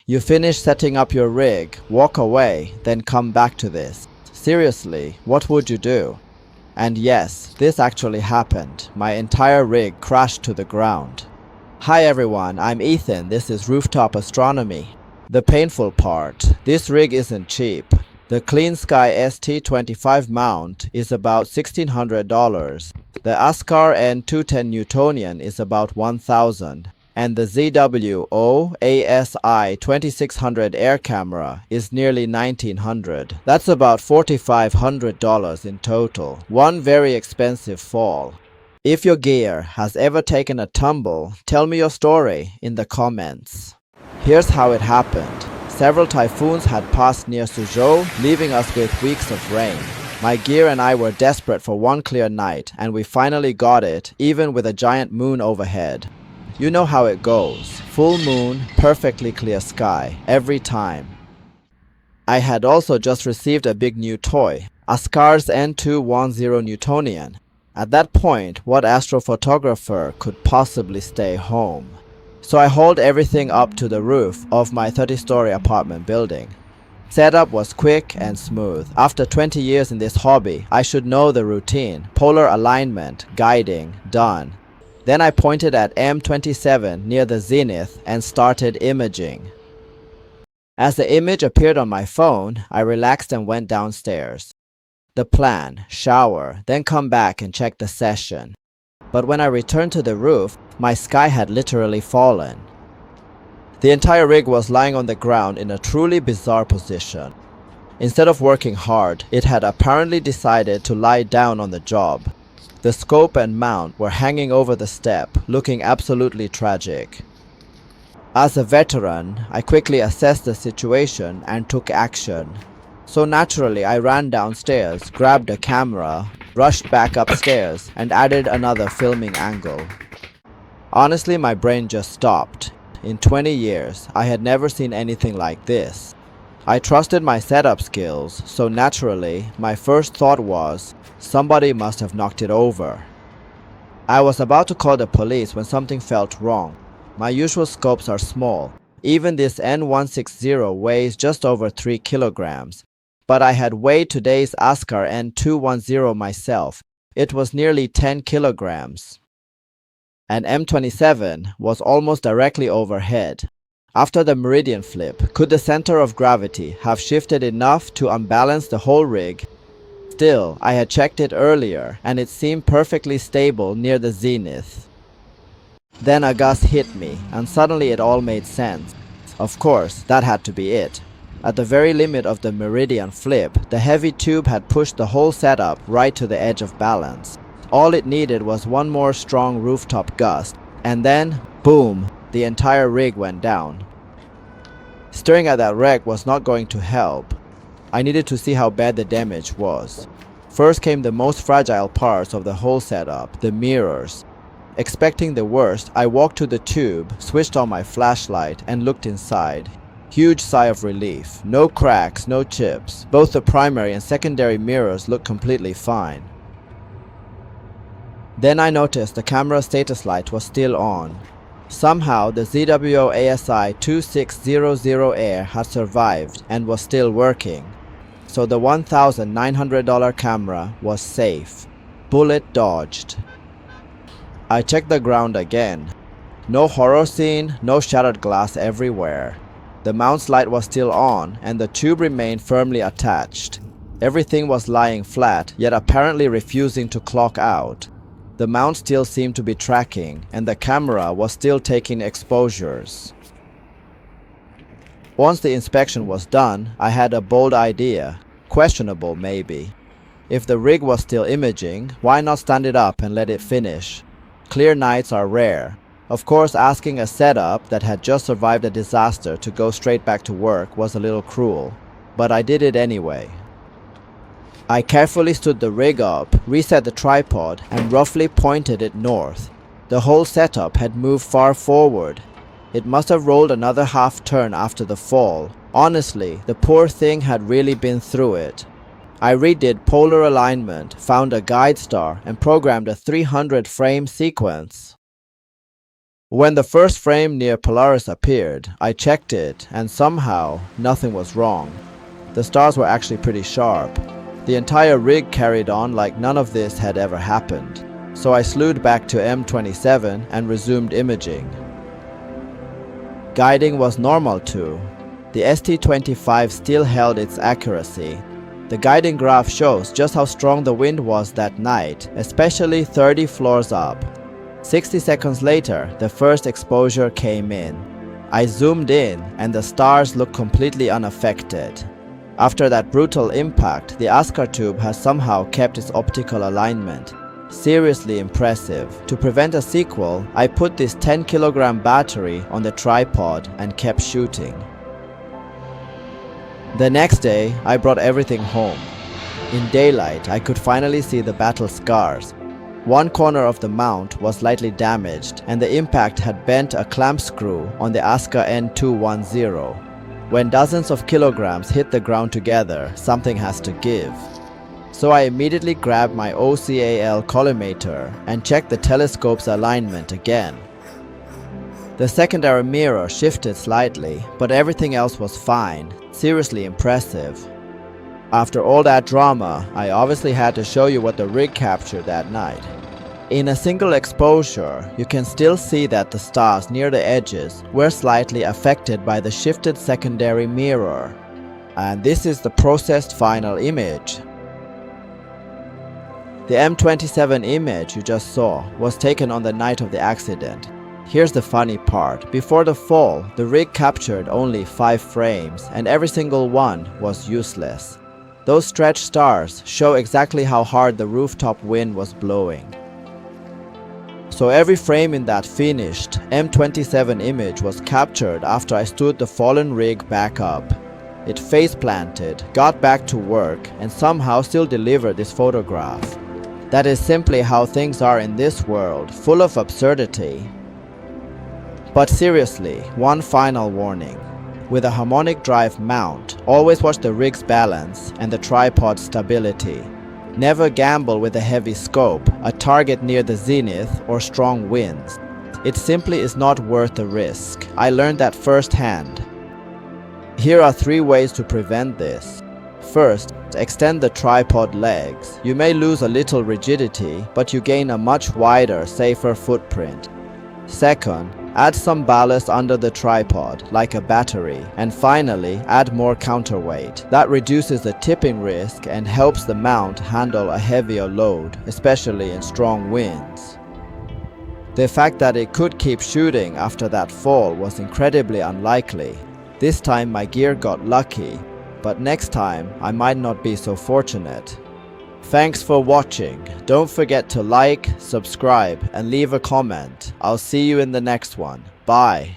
You finish setting up your rig, walk away, then come back to this. Seriously, what would you do? And yes, this actually happened. My entire rig crashed to the ground. Hi everyone, I'm Ethan. This is Rooftop Astronomy. The painful part, this rig isn't cheap. The Clean Sky ST25 mount is about $1,600. The Askar N210 Newtonian is about $1,000. And the ZWO ASI2600Air camera is nearly $1,900. That's about $4,500 in total. One very expensive fall. If your gear has ever taken a tumble, tell me your story in the comments. Here's how it happened. Several typhoons had passed near Suzhou, leaving us with weeks of rain. My gear and I were desperate for one clear night, and we finally got it, even with a giant moon overhead. You know how it goes. Full moon, perfectly clear sky, every time. I had also just received a big new toy, Askar's N210 Newtonian. At that point, what astrophotographer could possibly stay home? So I hauled everything up to the roof of my 30-story apartment building. Setup was quick and smooth. After 20 years in this hobby, I should know the routine. Polar alignment, guiding, done. Then I pointed at M27 near the zenith and started imaging. As the image appeared on my phone, I relaxed and went downstairs. The plan, shower, then come back and check the session. But when I returned to the roof, my sky had literally fallen. The entire rig was lying on the ground in a truly bizarre position. Instead of working hard, it had apparently decided to lie down on the job. The scope and mount were hanging over the step, looking absolutely tragic. As a veteran, I quickly assessed the situation and took action. So naturally, I ran downstairs, grabbed a camera, rushed back upstairs, and added another filming angle. Honestly, my brain just stopped. In 20 years, I had never seen anything like this. I trusted my setup skills, so naturally, my first thought was, somebody must have knocked it over. I was about to call the police when something felt wrong. My usual scopes are small. Even this N160 weighs just over 3 kilograms. But I had weighed today's Askar N210 myself. It was nearly 10 kilograms. And M27 was almost directly overhead. After the meridian flip, could the center of gravity have shifted enough to unbalance the whole rig? Still, I had checked it earlier, and it seemed perfectly stable near the zenith. Then a gust hit me, and suddenly it all made sense. Of course, that had to be it. At the very limit of the meridian flip, the heavy tube had pushed the whole setup right to the edge of balance. All it needed was one more strong rooftop gust, and then, boom, the entire rig went down. Staring at that wreck was not going to help. I needed to see how bad the damage was. First came the most fragile parts of the whole setup, the mirrors. Expecting the worst, I walked to the tube, switched on my flashlight, and looked inside. Huge sigh of relief. No cracks, no chips. Both the primary and secondary mirrors looked completely fine. Then I noticed the camera status light was still on. Somehow the ZWO ASI2600Air had survived and was still working. So the $1,900 camera was safe. Bullet dodged. I checked the ground again. No horror scene, no shattered glass everywhere. The mount's light was still on and the tube remained firmly attached. Everything was lying flat, yet apparently refusing to clock out. The mount still seemed to be tracking, and the camera was still taking exposures. Once the inspection was done, I had a bold idea. Questionable, maybe. If the rig was still imaging, why not stand it up and let it finish? Clear nights are rare. Of course, asking a setup that had just survived a disaster to go straight back to work was a little cruel, but I did it anyway. I carefully stood the rig up, reset the tripod, and roughly pointed it north. The whole setup had moved far forward. It must have rolled another half turn after the fall. Honestly, the poor thing had really been through it. I redid polar alignment, found a guide star, and programmed a 300 frame sequence. When the first frame near Polaris appeared, I checked it, and somehow, nothing was wrong. The stars were actually pretty sharp. The entire rig carried on like none of this had ever happened. So I slewed back to M27 and resumed imaging. Guiding was normal too. The ST25 still held its accuracy. The guiding graph shows just how strong the wind was that night, especially 30 floors up. 60 seconds later, the first exposure came in. I zoomed in, and the stars looked completely unaffected. After that brutal impact, the Askar tube has somehow kept its optical alignment. Seriously impressive. To prevent a sequel, I put this 10-kilogram battery on the tripod and kept shooting. The next day, I brought everything home. In daylight, I could finally see the battle scars. One corner of the mount was slightly damaged, and the impact had bent a clamp screw on the Askar N210. When dozens of kilograms hit the ground together, something has to give. So I immediately grabbed my OCAL collimator and checked the telescope's alignment again. The secondary mirror shifted slightly, but everything else was fine. Seriously impressive. After all that drama, I obviously had to show you what the rig captured that night. In a single exposure, you can still see that the stars near the edges were slightly affected by the shifted secondary mirror. And this is the processed final image. The M27 image you just saw was taken on the night of the accident. Here's the funny part. Before the fall, the rig captured only 5 frames, and every single one was useless. Those stretched stars show exactly how hard the rooftop wind was blowing. So every frame in that finished M27 image was captured after I stood the fallen rig back up. It face planted, got back to work, and somehow still delivered this photograph. That is simply how things are in this world, full of absurdity. But seriously, one final warning. With a harmonic drive mount, always watch the rig's balance and the tripod stability. Never gamble with a heavy scope, a target near the zenith, or strong winds. It simply is not worth the risk. I learned that firsthand. Here are 3 ways to prevent this. First, extend the tripod legs. You may lose a little rigidity, but you gain a much wider, safer footprint. Second, add some ballast under the tripod, like a battery. And finally, add more counterweight. That reduces the tipping risk and helps the mount handle a heavier load, especially in strong winds. The fact that it could keep shooting after that fall was incredibly unlikely. This time my gear got lucky, but next time I might not be so fortunate. Thanks for watching. Don't forget to like, subscribe, and leave a comment. I'll see you in the next one. Bye.